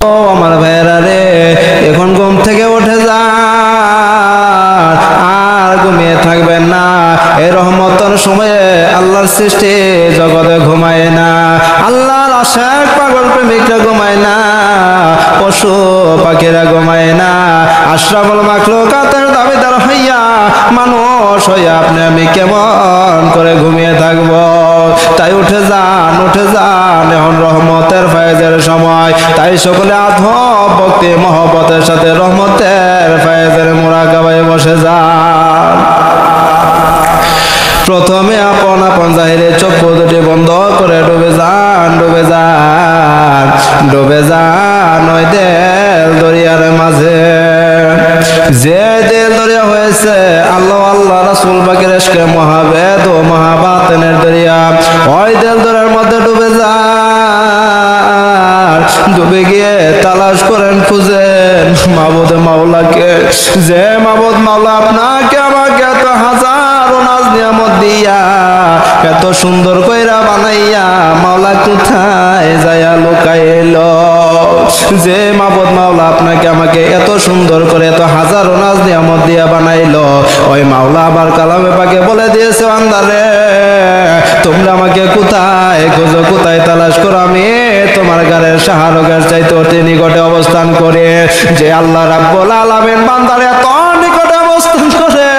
ও আমার ভাইয়েরা রে, এখন ঘুম থেকে উঠে যান, আর ঘুমিয়ে থাকবেন না। এই রহমতের সময়ে আল্লাহর সৃষ্টি জগতে ঘুমায় না, আল্লাহর আশিক পাগল প্রেমিকরা ঘুমায় না, পশু পাখিরা ঘুমায় না, আশরাফুল মাখলুকাতের দাবিদার হইয়া মানুষ হইয়া আপনি আমি কেমন করে ঘুমিয়ে থাকব? তাই উঠে যান, উঠে যান, এখন রহমতের ফয়েজের সময়। তাই সকলে আধব ভক্তি মহব্বতের সাথে রহমতের ফয়েজের মুরাকাবায় বসে যান। প্রথমে আপন আপন জাহিরে চক্ষু দুটি বন্ধ করে ডুবে যান, ডুবে যান, ডুবে যান ওই দেল দরিয়ার মাঝে। যে দেল দরিয়া হয়েছে আল্লাহ আল্লাহ রাসূল পাকের ইশকে মহাবেদ ও মহাবাতেনের দরিয়া, ওই দেল দরিয়ার মধ্যে ডুবে যান। ডুবে গিয়ে তালাশ করেন, খুঁজেন মাবুদ মাওলাকে। যে মাবুদ মাওলা আপনাকে আমাকে এত হাজারো নাজ নিয়ামত দিয়া এত সুন্দর কইরা বানাইয়া মাওলা কোথায় যায়া লুকাইল? যে মাবুদ মাওলা আপনাকে আমাকে এত সুন্দর করে এত হাজারো নাজ নিয়ামত দিয়া বানাইলো, ওই মাওলা আবার কালামে পাকে বলে দিয়েছে, বান্দারে তোমরা আমাকে কোথায় খোঁজো, কোথায় তালাশ করো? আমি তোমার গায়ের শাহরগের চাইতে অতি নিকটে অবস্থান করে। যে আল্লাহ রাব্বুল আলামিন বান্দার এত নিকটে অবস্থান করে,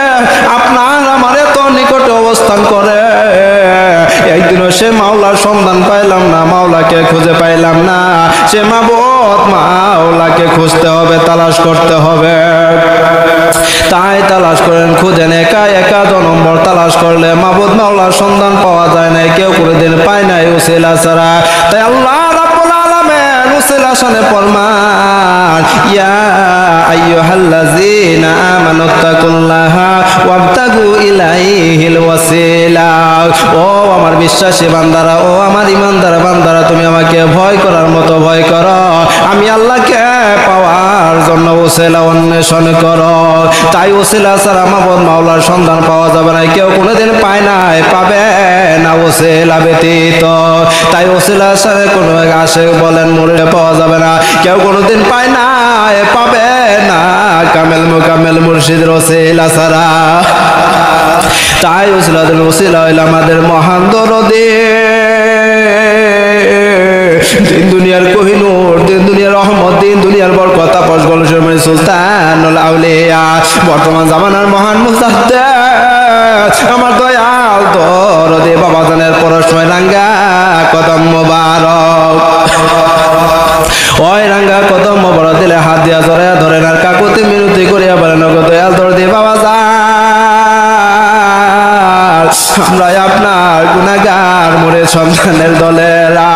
আপনার আমার এত নিকটে অবস্থান করে, একদিনও সে মাওলার সন্ধান পাইলাম না, মাওলাকে খুঁজে পাইলাম না। সে মাবুদ মাওলাকে খুঁজতে হবে, তালাশ করতে হবে। তাই তালাশ করেন, খুঁজেন, একা একা নম্বর তালাশ করলে মাবুদ মাওলার সন্ধান পাওয়া যায় না, কেউ কোনোদিন পায় নাই উসিলা ছাড়া। তাই আল্লাহ রাব্বুল আলামিন উসিলা শানে ফরমান, ইয়া আইয়ুহাল্লাযীনা আমানুত্তাকুল্লাহা ওয়াবতাগু ইলাইহিল ওয়াসিলা। ও আমার বিশ্বাসী বান্দারা, ও আমার ইমানদার বান্দারা, তুমি আমাকে ভয় করার মতো ভয় করো, আমি আল্লাহকে পাওয়ার জন্য ওসিলা অন্বেষণ করো। তাই ওসিলা ছাড়া মাবুদ মাওলার সন্ধান পাওয়া যাবে না, কেউ কোনোদিন পায় নাই, পাবে না ওসিলা ব্যতীত। তাই ওসিলা ছাড়া কোনো আশিক বলেন মুরিদ পাওয়া যাবে না, কেউ কোনোদিন পায় না, পাবে না কামেল মুকাম্মেল মুর্শিদের ওসিলা ছাড়া। তাই ওসিলাদের ওসিলা হইল আমাদের মহান দরদী, দিন দুনিয়ার কোহিনূর, দিন দুনিয়ার রহমত, দিন দুনিয়ার বরকত, তাপস গলসের মানে সুলতানুল আউলিয়া, বর্তমান জামানার মহান মুজাদ্দিদ আমার দয়াল দরদী বাবাজানের পরশময় রাঙ্গা কদম মোবারক। ওই রাঙ্গা কদম মোবারক দিলে হাত দিয়া জড়াইয়া ধরেন আর কাকুতি মিনতি করিয়া বলেন, ওগো দয়াল দরদী বাবাজান, আমরা আপনার গুনাহগার মুরিদ সন্তানের দলেরা,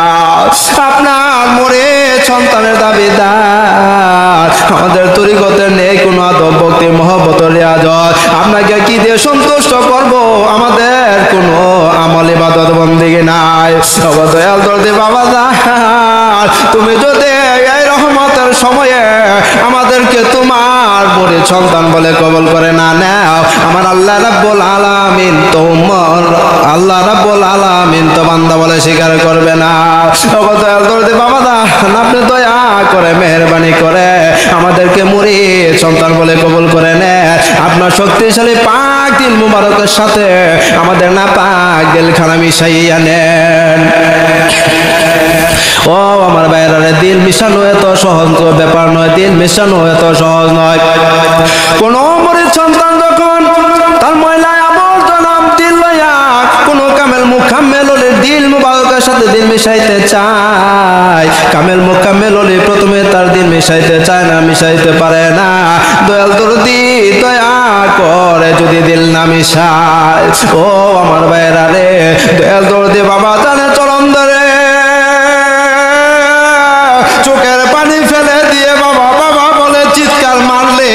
আপনার মুরিদ সন্তানের দাবিদার, আমাদের তরিকতের নেই কোনো আদব ভক্তি মহব্বত রিয়াজত, আপনাকে কি দিয়ে সন্তুষ্ট করব? আমাদের কোনো আমল ইবাদত বন্দেগী নাই। ওগো দয়াল দরদী বাবাজান, তুমি যদি এই রহমতের সময়ে আমাদেরকে তোমার মুরিদ সন্তান বলে কবুল করে না নাও, আমার আল্লাহ রাব্বুল আলামিন তোমার আল্লাহ রাব্বুল আলামিন তো বান্দা বলে স্বীকার করবে না। ওগো দয়াল দরদী বাবাজান, আপনি দয়া করে মেহেরবানি করে আমাদেরকে মুরিদ সন্তান বলে কবুল করে নেন। আপনার শক্তিশালী পাক দিল মুবারকের সাথে আমাদের না পাক দিলখানা মিশাইয়া নেন। ও আমার ভাইরা, দিল মিশানো এত সহজ ব্যাপার নয়, দিল মিশানো এত সহজ নয়। কোন মুরিদ সন্তান যখন তার ময়লায় আবর্জনা দিল লইয়া কোন কামেল মুকাম্মেল ওলির দিল মুবারকের সাথে দিল মিশাইতে চায়, কামেল মুকাম্মেল ওলি প্রথমে তার দিল মিশাইতে চায় না, মিশাইতে পারে না। দয়াল দরদী দয়া করে যদি দিল না মিশায়, ও আমার ভাইরা রে, দয়াল দরদী বাবাজানের চরণ ধরে চোখের পানি ফেলে দিয়ে বাবা বাবা বলে চিৎকার মারলে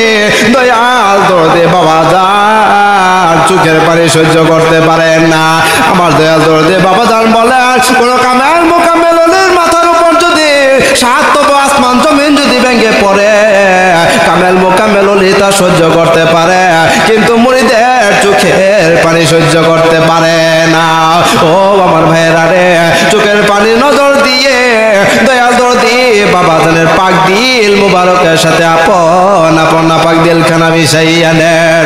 দয়াল দরদী বাবাজান চোখের পানি সহ্য করতে পারেন না। আমার দয়াল দরদী বাবাজান বলে, কোন কামেল মুকাম্মেল ওলির মাথার উপর যদি সাত আসমান জমিন যদি ভেঙে পড়ে, কামেল মুকাম্মেল ওলি তা সহ্য করতে পারে, কিন্তু মুরিদের চোখের পানি সহ্য করতে পারে না। ও আমার ভাইরা রে, চোখের পানি নজর দিয়ে দয়াল দরদী বাবাজানের পাক দিল মুবারকের সাথে আপন আপন নাপাক দিলখানা মিশাইয়া নেন।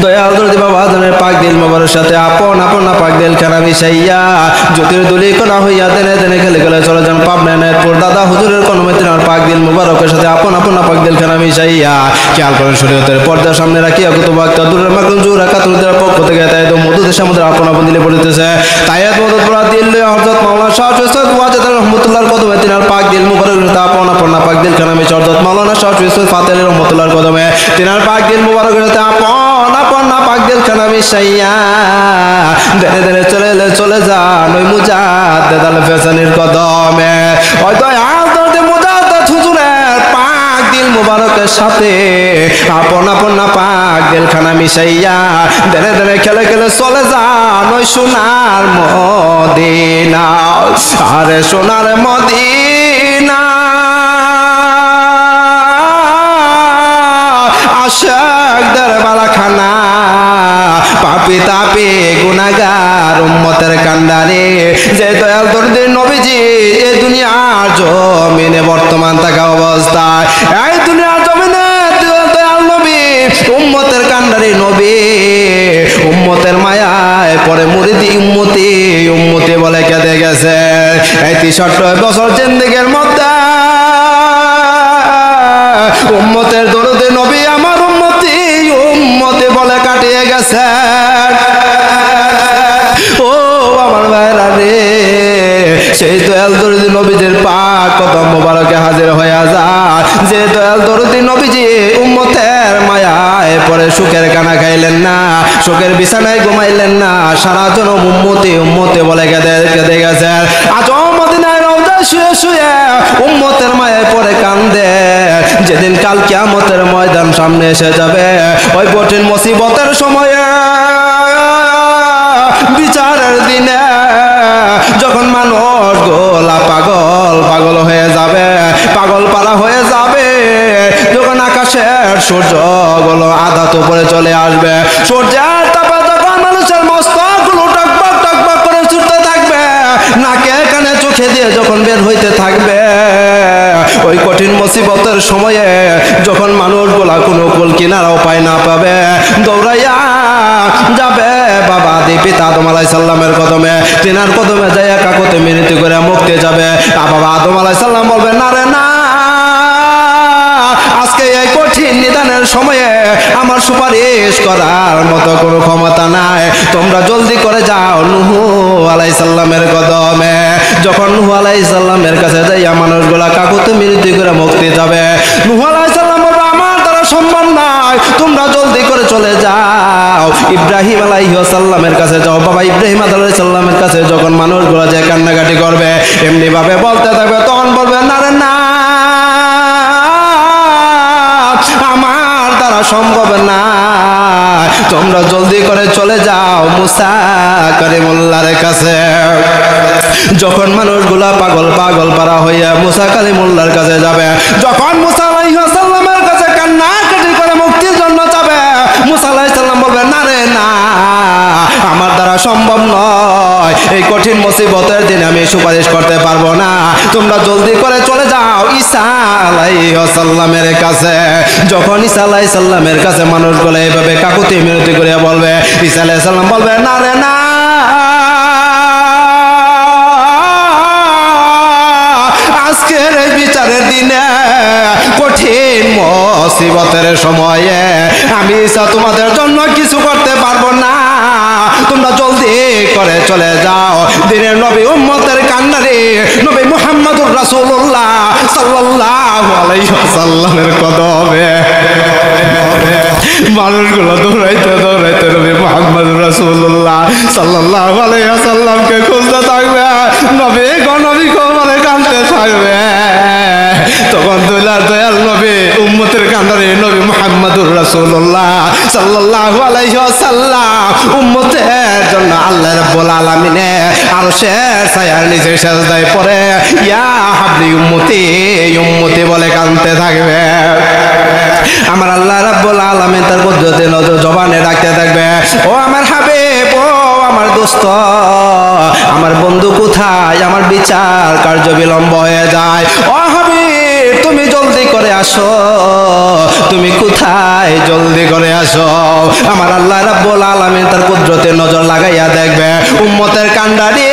দয়াল দরদি বাবা আজানের পাক দিল মুবারকের সাথে আপন আপন নাপাক দিলখানা মিশাইয়া জ্যোতির দুলি কোনা হইয়া দেনে দেনে খেলে খেলে চলে যান পাবনা নেতপুর দাদা হুজুরের কলমে তিনার পাক দিল মুবারকের সাথে আপন আপন নাপাক দিলখানা মিশাইয়া খেয়াল করেন শরীয়তের পর্দা সামনে রাখিয়া কুতুব আক্তাদুরের মাকরুম জুরা কাতুরদের পক্ষ থেকে তাই তো মধুদের সামুদ্র আপন আপন দিলে পড়িতেছে তাইয়াত মদত পড়া দিল হযরত মাওলানা শাহ সৈয়দ ওয়াজেদ রহমাতুল্লাহর কদমে তিনার পাক দিল মুবারকের সাথে আপন আপন নাপাক দিলখানা মিশাইয়া হযরত মাওলানা শাহ সৈয়দ ফাতেহ রহমাতুল্লাহর কদমে তিনার পাক দিল মুবারকের সাথে আপন আপন নাপাক দিলখানা মিশাইয়া দেনে দেনে চলে যান ওই মুজাদ্দেদ আল ফেসানির কদমে হয়তো হযরত মুজাদ্দেদ হুজুরের পাক দিল মুবারকের সাথে আপন আপন নাপাক দিলখানা মিশাইয়া দেনে দেনে খেলে খেলে চলে যান ওই সোনার মদিনা। আরে সোনার মদিনা আশিকদের বালাখানা পাপী তাপী গুনাহগার উম্মতের কান্ডারে যে দয়াল দরদি নবীজি এই দুনিয়ার জমিনে বর্তমান থাকা অবস্থায় এই দুনিয়ার জমিনে দয়াল নবী উম্মতের কান্ডারে নবী উম্মতের মায়ায় পরে মুরিদি উম্মতি উম্মতি বলে কেঁদে গেছে। এই ৬৩ বছর জিন্দেগির মধ্যে উম্মতের দরদে নবী আমার উম্মতি উম্মতি বলে কাটিয়ে গেছে। ও আমার ভাইরা রে সেই দয়াল দরদি নবীজির পাক কদম মোবারকে হাজির হয়ে যায় যে দয়াল দরদি নবীজি উম্মতের মায়ায় পরে সুখের কানা খাইলেন না সুখের বিছানায় ঘুমাইলেন না সারা জনম উম্মতি উম্মতি বলে কেঁদে গেছেন। আজ মদিনায় রওজায় শুয়ে শুয়ে উম্মতের মায়ায় পরে কান্দে যেদিন কাল কিয়ামতের ময়দান সামনে এসে যাবে ওই কঠিন মুসিবতের সময়ে বিচারের দিনে যখন মানুষ গোলা পাগল পাগল হয়ে যাবে পাগল পারা হয়ে যাবে যখন আকাশের সূর্য গুলো আধাত উপরে চলে আসবে সূর্যের তাপে যখন মানুষের মস্তক গুলো টকবক টকবক করে ছুটতে থাকবে নাকে কানে চোখে দিয়ে যখন বের হইতে থাকবে ওই কঠিন মুসিবতের সময়ে যখন মানুষগুলা কোনো কুল কিনারা উপায় না পাবে দৌড়াইয়া যাবে বাবা আদি পিতা আদম আলাইহিস সালামের কদমে তিনার কদমে যাইয়া কাকুতি মিনতি করে মুক্তি যাবে বাবা আদম আলাইহিস সালাম বলবে না রে না আজকে এই কঠিন নিদানের সময়ে আমার সুপারিশ করার মতো কোনো ক্ষমতা নাই তোমরা জলদি করে যাও নূহ আলাইহিস সালামের কদমে। যখন নূহ আলাইহিস সালামের কাছে যাইয়া মানুষগুলা কাকুতি মিনতি করে মুক্তি যাবে নূহ আলাইহিস সালাম বলবে আমার দ্বারা সম্ভব নয় তোমরা জলদি করে চলে যাও ইব্রাহিম আলাইহিস সালামের কাছে যাও। বাবা ইব্রাহিম আলাইহিস সালামের কাছে যখন মানুষগুলা যে কান্নাকাটি করবে এমনি ভাবে বলতে থাকবে তখন বলবে না রে না আমার দ্বারা সম্ভব না তোমরা জলদি করে চলে যাও মুসা কালিমুল্লাহর কাছে। যখন মানুষগুলা পাগল পাগল পারা হইয়া মুসা কালিমুল্লাহর কাছে যাবে যখন মুসা আলাইহিস সালামের কাছে কান্নাকাটি করে মুক্তির জন্য যাবে মুসা আলাইহিস সালাম বলবে না রে না আমার দ্বারা সম্ভব নয় এই কঠিন মুসিবতের দিনে আমি সুপারিশ করতে পারবো না তোমরা জলদি করে চলে যাও ঈসা আলাইহিস সালামের কাছে। যখন ঈসা আলাইহিস সালামের কাছে মানুষগুলো এইভাবে কাকুতি মিনতি করে বলবে ঈসা আলাইহিস সালাম বলবে না রে না আজকের এই বিচারের দিনে কঠিন মুসিবতের সময়ে আমি ঈসা তোমাদের জন্য কিছু করতে পারবো না তোমরা জলদি করে চলে যাও দিনের নবী উম্মতের কান্নারে নবী মুহাম্মদুর রাসূলুল্লাহ সাল্লাল্লাহু আলাইহি ওয়াসাল্লামের কদমে। মানুষগুলো দৌড়াইতে দৌড়াইতে নবী মুহাম্মদুর রাসূলুল্লাহ সাল্লাল্লাহু আলাইহি ওয়াসাল্লামকে খুঁজতে থাকবে নবী গো নবী গো বলে কাঁদতে থাকবে তখন দয়াল নবী উম্মতের কান্নারে নবী মুহাম্মদুর রাসূলুল্লাহ সাল্লাল্লাহু আলাইহি ওয়াসাল্লাম উম্মতের জন্য আল্লাহ রাব্বুল আলামিন আরশের ছায়ার নিচে সিজদায় পড়ে ইয়া হাবলি উম্মতি উম্মতি বলে কাঁদতে থাকবে। আমার আল্লাহ রাব্বুল আলামিন তার কুদরতে নজর জবানে ডাকতে থাকবে ও আমার হাবিব ও আমার দোস্ত আমার বন্ধু কোথায় আমার বিচার কার্য বিলম্ব হয়ে যায় ও হাবিব আসো, তুমি কোথায়, জলদি করে আসো। আমার আল্লাহ রাব্বুল আলামিন তার কুদরতে নজর লাগাইয়া দেখবে উম্মতের কান্ডারি,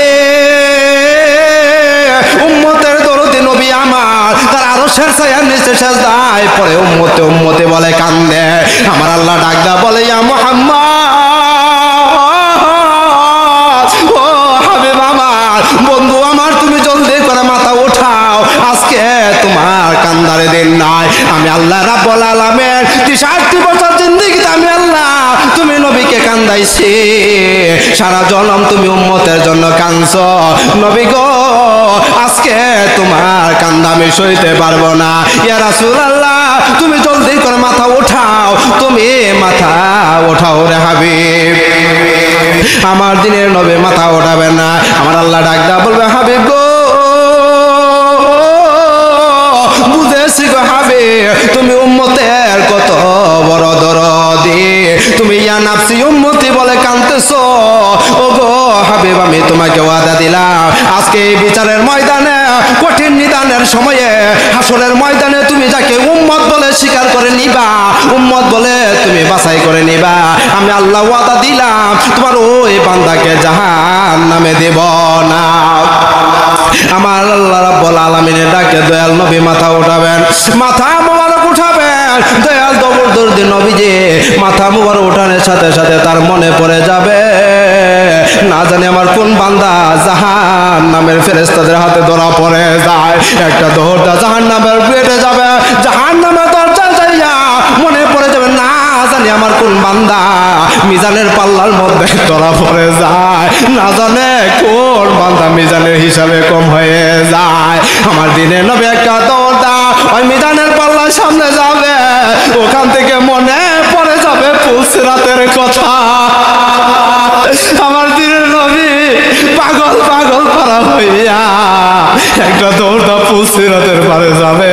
উম্মতের দরদি নবী আমার তার আরশের ছায়ার নিচে সেজদায় পড়ে উম্মতে উম্মতে বলে কান্দে। আমার আল্লাহ ডাকদা বলে ইয়া মুহাম্মদ, ও হাবিব আমার, বন্ধু আমার, তুমি জলদি করে মাথা উঠাও, আজকে তোমার কান্দারে দিন নাই। আমি আল্লাহ রাব্বুল আলামিন ৬৩ বছর জিন্দেগিতে আমি আল্লাহ তুমি নবীকে কান্দাইছি, সারা জনম তুমি উম্মতের জন্য কাঁদছো। নবী গো, আজকে তোমার কান্দা আমি সইতে পারবো না। ইয়া রাসূলুল্লাহ, তুমি জলদি করে মাথা উঠাও, তুমি মাথা উঠাও রে হাবিব। আমার দিনের নবী মাথা উঠাবে না। আমার আল্লাহ ডাকদা বলবে হাবিব গো, বুঝেছি গো হাবিব, তুমি উম্মতের কত বড় দরদি, তুমি ইয়া নাফসি উম্মতি বলে কাঁদতেছো। ও গো হাবিব, আমি তোমাকে ওয়াদা দিলাম, আজকে এই বিচারের ময়দানে, কঠিন নিদানের সময়ে, হাসরের ময়দানে তুমি যাকে উম্মত বলে স্বীকার করে নিবা, উম্মত বলে তুমি বাছাই করে নিবা, আমি আল্লাহ ওয়াদা দিলাম তোমার ওই বান্দাকে জাহান্নামে দেব না। আমার আল্লাহ রাব্বুল আলামিনের ডাকে দয়াল নবী মাথা উঠাবেন, মাথা মোবারক উঠাবেন। দয়াল দরদি নবীজি মাথা মোবারক উঠানোর সাথে সাথে তার মনে পড়ে যাবে, না জানি আমার কোন বান্দা জাহান্নামের ফেরেশতাদের হাতে ধরা পড়ে যায়, একটা দৌড়টা জাহান্নামের পেটে যাবে, জাহান্নামের দরজা যাইয়া মনে পড়ে যাবে, না জানি আমার কোন বান্দা মিজানের পাল্লার মধ্যে ধরা পড়ে যায়, না জানে কোন বান্দা মিজানের হিসাবে কম হয়ে যায়। আমার দিনে নবী একটা দৌড়টা ওই মিজানের পাল্লার সামনে যাবে, ওখান থেকে মনে পড়ে যাবে পুলসিরাতের কথা। আমার দিনের নবী পাগল পাগল করা হইয়া একটা দৌড়টা পুলসিরাতের পারে যাবে,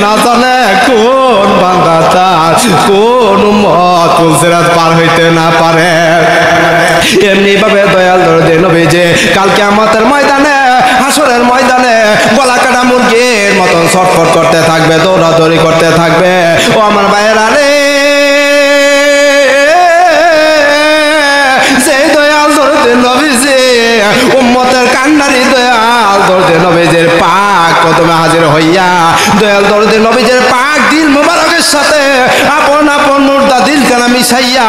না জানে কোন বান্দা তার কোন উম্মত পুলসিরাত পার হইতে না পারে। এমনি ভাবে দয়াল দরদি নবী যে কালকে আমাদের ময়দানে, হাসরের ময়দানে গলা কাটা মুরগির মতন ছটফট করতে থাকবে, দৌড়াদৌড়ি করতে থাকবে। ও আমার ভাইয়েরা রে, সেই দয়াল দরদি নবী যে উম্মতের কান্নারি দয়াল দরদি নবীজের পাক কদমে হাজির হইয়া, দয়াল দরদি নবীজের পাক দিল মোবারকের সাথে আপন আপন মুর্দা দিলখানা মিশাইয়া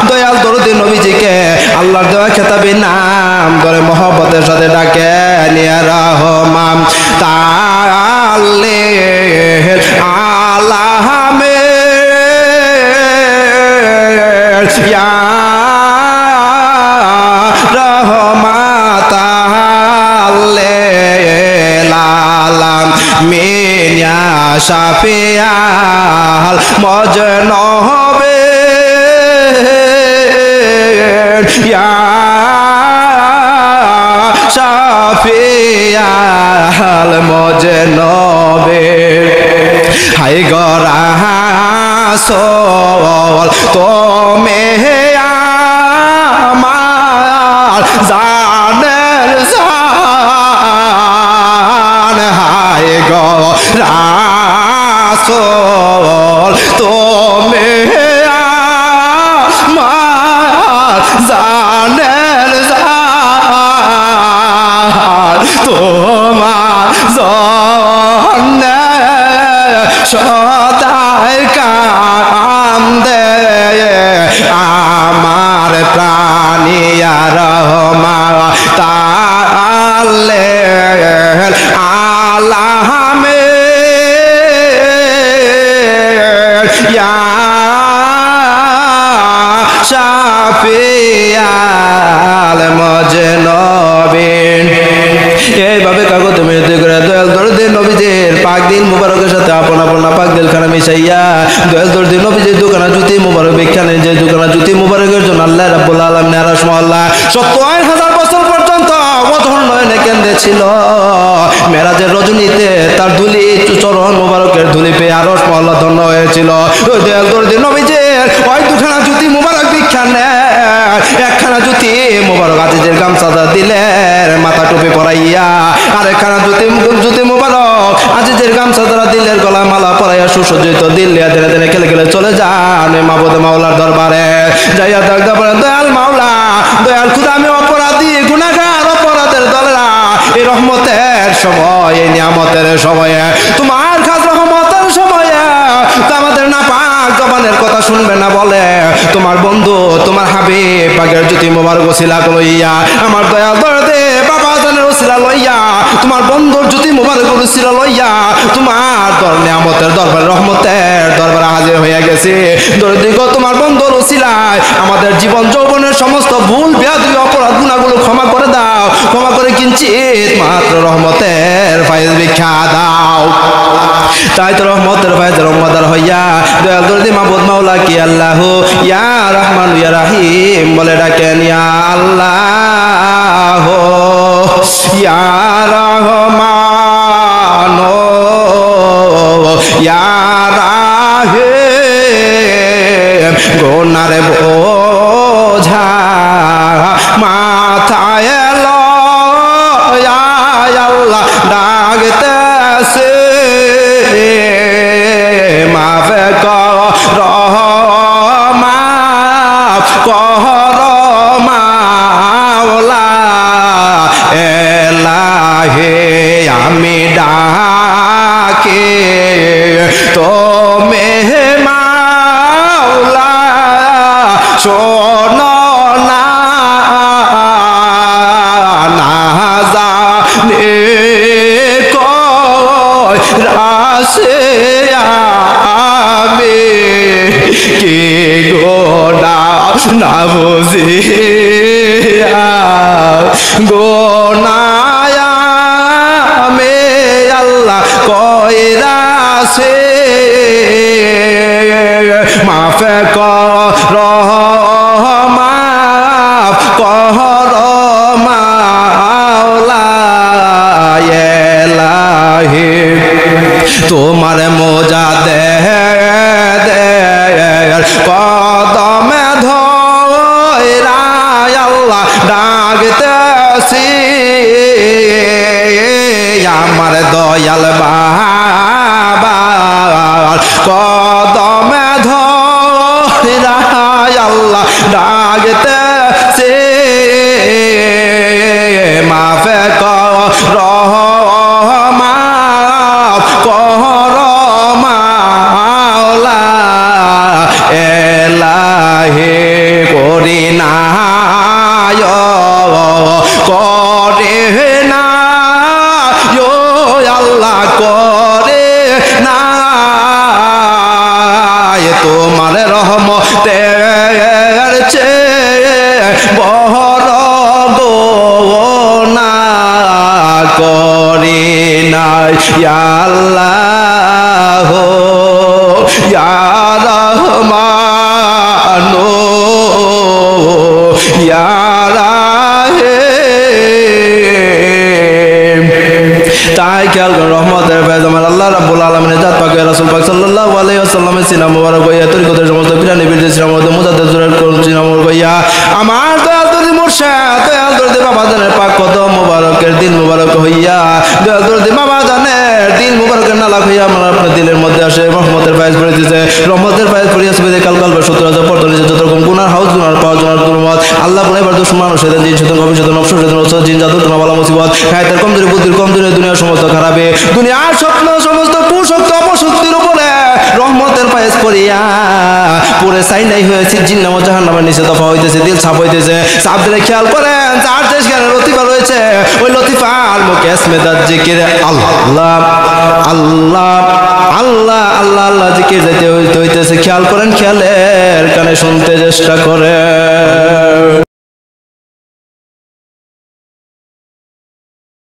দয়াল দরদি নবীজিকে আল্লাহর দেওয়া খেতাবি নাম ধরে মহব্বতের সাথে ডাকে, নিয়া রহমান তাল্লে আলামে ইয়া শাফিয়াল মজনবে ইয়া শাফিয়াল মজনবে হাই গরাসল তুমি আমার জানের জান, হাই গরাসল তুমি আমার জানের জান, তোমার জন্যে সদাই কান্দে আমার প্রাণিয়া রহমান তাল্লে আলামে ইয়া শাফিয়াল মজনবিন। এইভাবে কাগজ মেয়েতে করে দয়াল দরদি নবীজির পাক দিন মুবারকের সাথে আপন আপন পাক দিলখানা মিশাইয়া দয়াল দরদি নবীজির দোকানা জুতি মুবারক বিখ্যানে যে দোকানা জুতি মুবারকের জন্য আল্লাহ রাব্বুল আলামিন আরশ মহল্লা ৭০,০০০ বছর পর্যন্ত অধর নয়নে কেন্দ্রে ছিল। মেরাজের রজনীতে তার ধুলি চরণ মুবারকের ধুলি পেয়ে আরশ মহল্লা ধন্য হয়েছিল। ওই দয়াল দরদি নবীজির ওই দুখানা জুতি মুবারক বিখ্যানে একখানা জুতি মুবারক আজিজের গামছাটা দিলেন মাথা টুপি পরাইয়া, আর একখানা জুতি মুবারক আজিজের গামছাটা দিলের গলায় মালা পড়াইয়া সুসজ্জিত দিল লিয়া ধীরে ধীরে খেলে খেলে চলে যান মাবুদ মাওলার দরবারে। যাইয়া দেখতে পারেন দয়াল মাওলা, দয়াল খুদা, আমি অপরাধী গুনাহগার, অপরাধের দলেরা এই রহমতের সময়, এই নিয়ামতের সময়ে, তোমার খাস রহমতের সময়ে আমাদের না পাক জবানের কথা শুনবে না বলে তোমার বন্ধু তোমার হাবিব পাকের জ্যোতি মোবারক ওসিলা লইয়া, আমার দয়াল দরদে বাবা জানের ওসিলা লইয়া, তোমার বন্ধুর জ্যোতি মোবারক ওসিলা লইয়া তোমার নিয়ামতের দরবার রহমতের দরবারে হাজির হয়ে গেছে। দরদিগ তোমার বন্ধুর ওসিলায় আমাদের জীবন যৌবনের সমস্ত ভুল বেয়াদবি অপরাধ গুনাহগুলো ক্ষমা করে দাও, ক্ষমা করে কিঞ্চিত মাত্র রহমতের ফায়েজ ভিক্ষা দাও। তাই তো রহমতের ফায়েজের রহমতদার হইয়া দয়াল দরদি মাবুদ মাওলা কি আল্লাহ ইয়া রহমান ইয়া রাহিম বলে ডাকেন, ইয়া আল্লাহ ইয়া রহমান ইয়া রাহিম, গুনার বোঝা মাথায় লয়া আল্লাহ ডাকতেছে, মাফ কর মাফ কর মাওলা এলাহে, আমি ডাকে তুমি মাওলা শোনো না, না জানে কই রাসে আমি কি গোনা না বুঝিয়া গোনায়া মে আল্লাহ কইরাছে, মাফ কর মাফ কর মাওলা এলাহি, তোমার মোজা দে কদমে ধরা আল্লাহ ডাকতেছি, আমার দয়াল বাবা কদমে ধরা আল্লাহ ডাকতেছি, মাফ কর মাফ কর মাওলা এলাহি, করি না করে না আল্লাহ করে না, তোমার রহমতের চেয়ে বড় গোনা করি নাই, ইয়া আল্লাহ ইয়া রহমান ইয়া রাহিম। তাই খেয়াল করুন রহমতের ফেজ আমার আল্লাহ রাব্বুল আলামিনের জাত পাক রাসূল পাক সাল্লাল্লাহু আলাইহি ওয়াসাল্লামের সিনা মুবারক হইয়া তরিকতের সমস্ত বিরানি বিরদের সিনা মুবারক মুজাদ্দিদের সিনা মুবারক হইয়া আমার দয়াল দরদি মুর্শিদ দয়াল দরদি বাবা জানের পাক কদম মুবারকের দিল মুবারক হইয়া দয়াল দরদি বাবা জানের দিল মুবারকের নালা হইয়া আমার আপনার দিলের মধ্যে আসে রহমতের ফেজ পড়িতেছে, রহমতের ফেজ পড়িয়া সুবিধে কাল কাল 70,000 পর যত রকম গুনাহ হাউস গুনাহ পাওয়া জনার দুর্মত আল্লাহ বলে এবার দুশমন মানুষ সেদিন জিন সেদিন কবি সেদিন নফস সেদিন ওসদ জিন জাদু তোমার বালা মুসিবত হায়াতের কমজোরি বুদ্ধির কমজোরি দুনিয়ার সমস্ত খারাপে দুনিয়ার স্বপ্ন সমস্ত কুশক্তি অপশক্তির উপরে রহমতের ফেজ পড়িয়া পুরে সাইনাই হয়েছে জিন্নাম জাহান্নামের নিচে দফা হইতেছে, দিল ছাপ হইতেছে। ছাপ দিলে খেয়াল করেন যার দেশ জ্ঞানের লতিফা রয়েছে ওই লতিফার মুখে ইসমেদার জিকির আল্লাহ আল্লাহ আল্লাহ আল্লাহ আল্লাহ জিকির যাইতে হইতেছে। খেয়াল করেন, খেয়ালের কানে শুনতে চেষ্টা করেন।